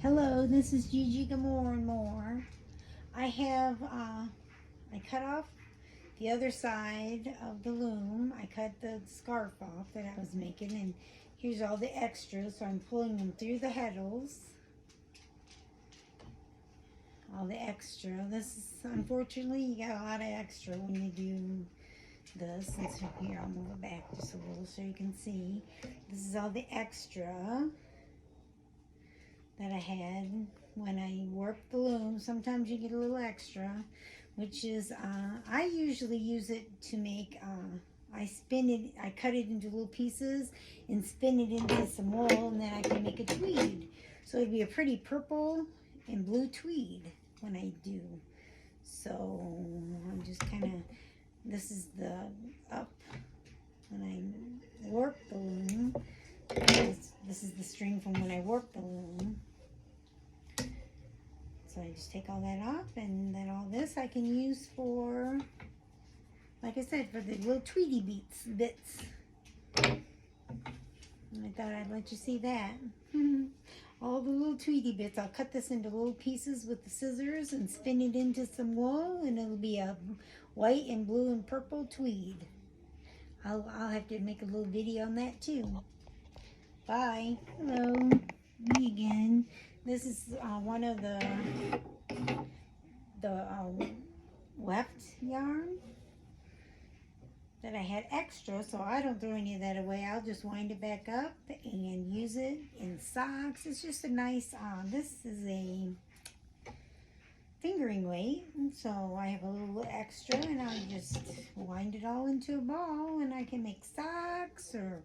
Hello, this is Gigi Gamore and more. I cut off the other side of the loom. I cut the scarf off that I was making, and here's all the extras. So I'm pulling them through the heddles. All the extra. This is, unfortunately, you got a lot of extra when you do this. And so here, I'll move it back just a little so you can see. This is all the extra that I had when I worked the loom. Sometimes you get a little extra, which is, I usually use it to make, I cut it into little pieces and spin it into some wool, and then I can make a tweed. So it'd be a pretty purple and blue tweed when I do. So I'm just kind of, this is the up when I work the loom. This is the string from when I worked the loom. So I just take all that off, and then all this I can use for, like I said, for the little tweedy bits. And I thought I'd let you see that. All the little tweedy bits. I'll cut this into little pieces with the scissors and spin it into some wool, and it'll be a white and blue and purple tweed. I'll have to make a little video on that too. Bye. Hello. Me again. This is one of the left yarn that I had extra, so I don't throw any of that away. I'll just wind it back up and use it in socks. It's just a nice, this is a fingering weight, so I have a little extra, and I'll just wind it all into a ball, and I can make socks or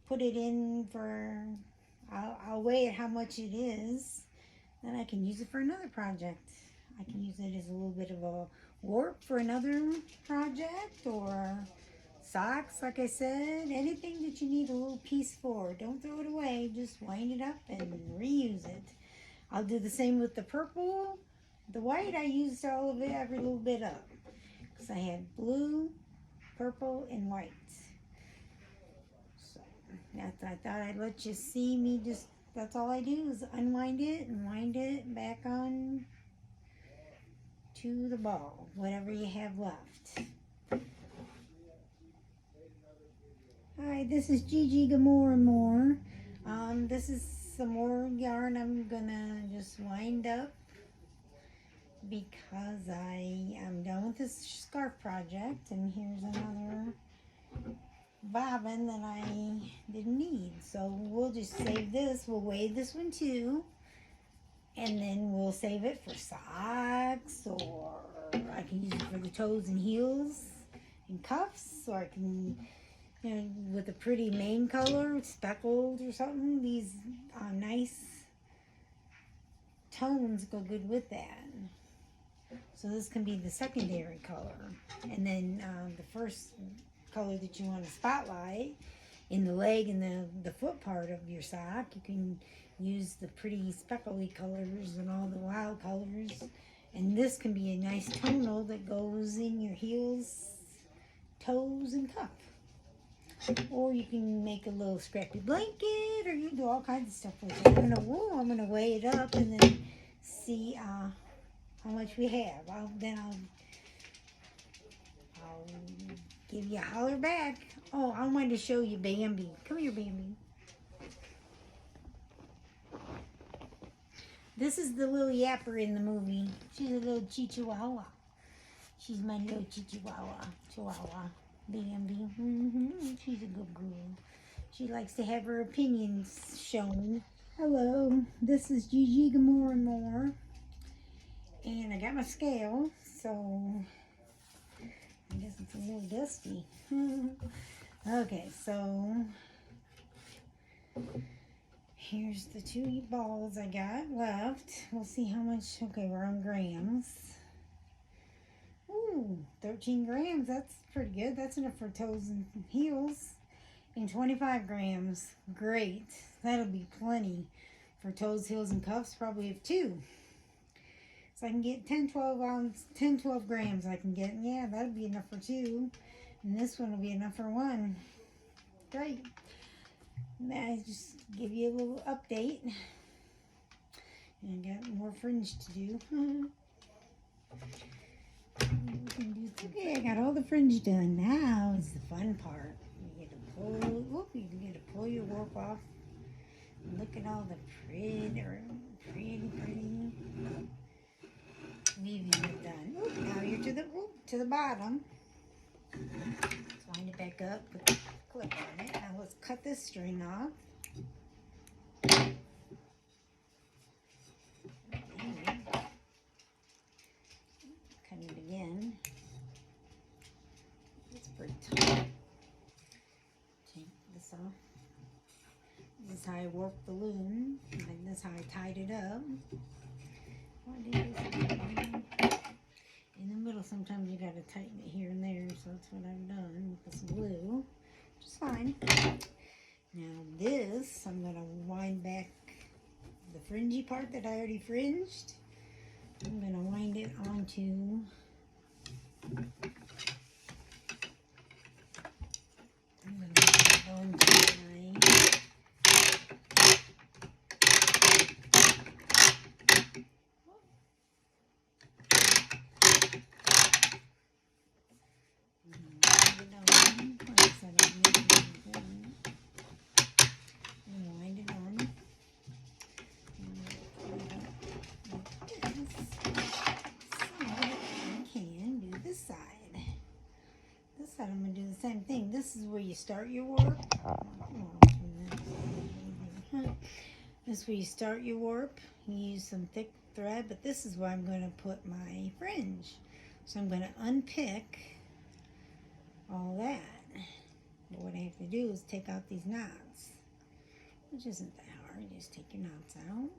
put it in for, I'll weigh it how much it is, then I can use it for another project. I can use it as a little bit of a warp for another project, or socks, like I said, anything that you need a little piece for. Don't throw it away, just wind it up and reuse it. I'll do the same with the purple. The white, I used all of it, every little bit up, because I had blue, purple, and white. I thought I'd let you see me just, that's all I do is unwind it and wind it back on to the ball, whatever you have left. Hi, this is Gigi Gamore and more. This is some more yarn I'm gonna just wind up because I am done with this scarf project, and here's another bobbin that I didn't need, so we'll just save this. We'll weigh this one too, and then we'll save it for socks, or I can use it for the toes and heels and cuffs, or I can, you know, with a pretty mane color, speckled or something. These nice tones go good with that. So this can be the secondary color, and then the first color that you want to spotlight in the leg and the foot part of your sock, you can use the pretty speckly colors and all the wild colors, and this can be a nice tonal that goes in your heels, toes, and cuff. Or you can make a little scrappy blanket, or you do all kinds of stuff with it. I'm gonna weigh it up and then see how much we have. I'll give you a holler back. Oh, I wanted to show you Bambi. Come here, Bambi. This is the little yapper in the movie. She's a little chihuahua. She's my little chihuahua. Bambi. She's a good girl. She likes to have her opinions shown. Hello, this is Gigi Gamore and more. And I got my scale, so I guess it's a little dusty. Okay, so here's the 2 balls I got left. We'll see how much. Okay, we're on grams. Ooh, 13 grams. That's pretty good. That's enough for toes and heels. And 25 grams. Great. That'll be plenty for toes, heels, and cuffs. Probably have 2. So I can get 12 grams I can get. Yeah, that'll be enough for 2. And this one will be enough for 1. Great. Now I just give you a little update. And I got more fringe to do. Okay, I got all the fringe done. Now is the fun part. You get to pull your warp off. Look at all the pretty weaving you've done. Oop, now you're to the bottom. Let's wind it back up, put the clip on it. Now let's cut this string off. Cut it again. It's pretty tight. Take this off. This is how I warped the loom, and this is how I tied it up. In the middle, sometimes you gotta tighten it here and there, so that's what I've done with this glue, which is fine. Now this, I'm gonna wind back the fringy part that I already fringed. I'm gonna wind it onto I'm going to do the same thing. This is where you start your warp. This is where you start your warp. You use some thick thread, but this is where I'm going to put my fringe. So I'm going to unpick all that. But what I have to do is take out these knots, which isn't that hard. You just take your knots out.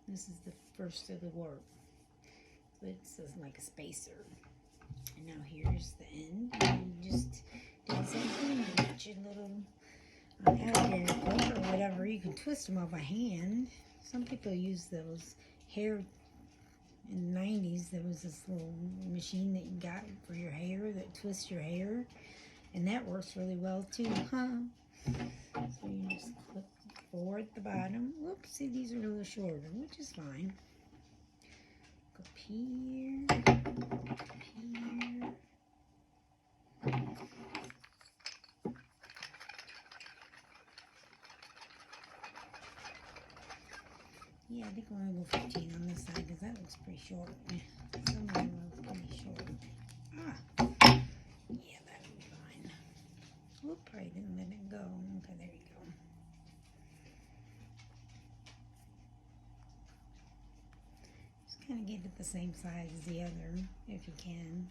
This is the first of the warp. So it's like a spacer. And now here's the end. And you just do the same thing. You get your little alligator clip or whatever. You can twist them all by hand. Some people use those hair. In the 90s, there was this little machine that you got for your hair that twists your hair. And that works really well too, huh? So you just clip forward at the bottom. Whoops, see, these are a little shorter, which is fine. Go up here, here. Yeah, I think we're going to go 15 on this side because that looks pretty short. Some of them are pretty short. Yeah, that'll be fine. Whoop, I didn't let it go. Okay, there you go. Kind of get it the same size as the other, if you can,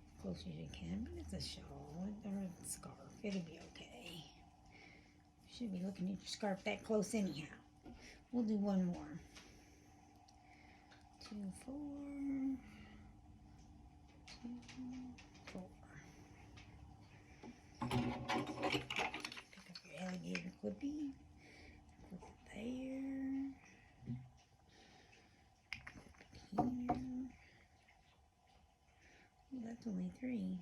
as close as you can. But it's a shawl or a scarf. It'll be okay. You should be looking at your scarf that close anyhow. We'll do one more. 2, 4, 2, 4. Pick up your alligator clippy. Put it there. Here. That's only 3.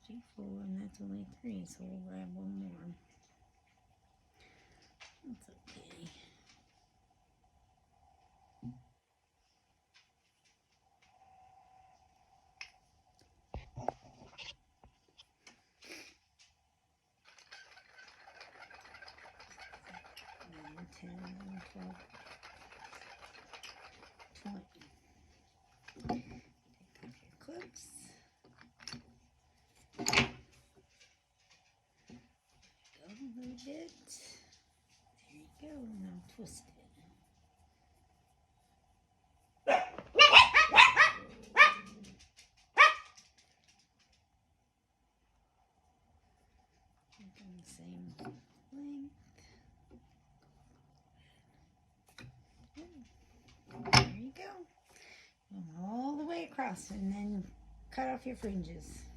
G4, and that's only 3, so we'll grab one more. That's okay. Nine, 10, 11, 12, 20. Take off your clips. Go a little bit. There you go. Now twist it. The same length. There you go. All the way across, and then cut off your fringes.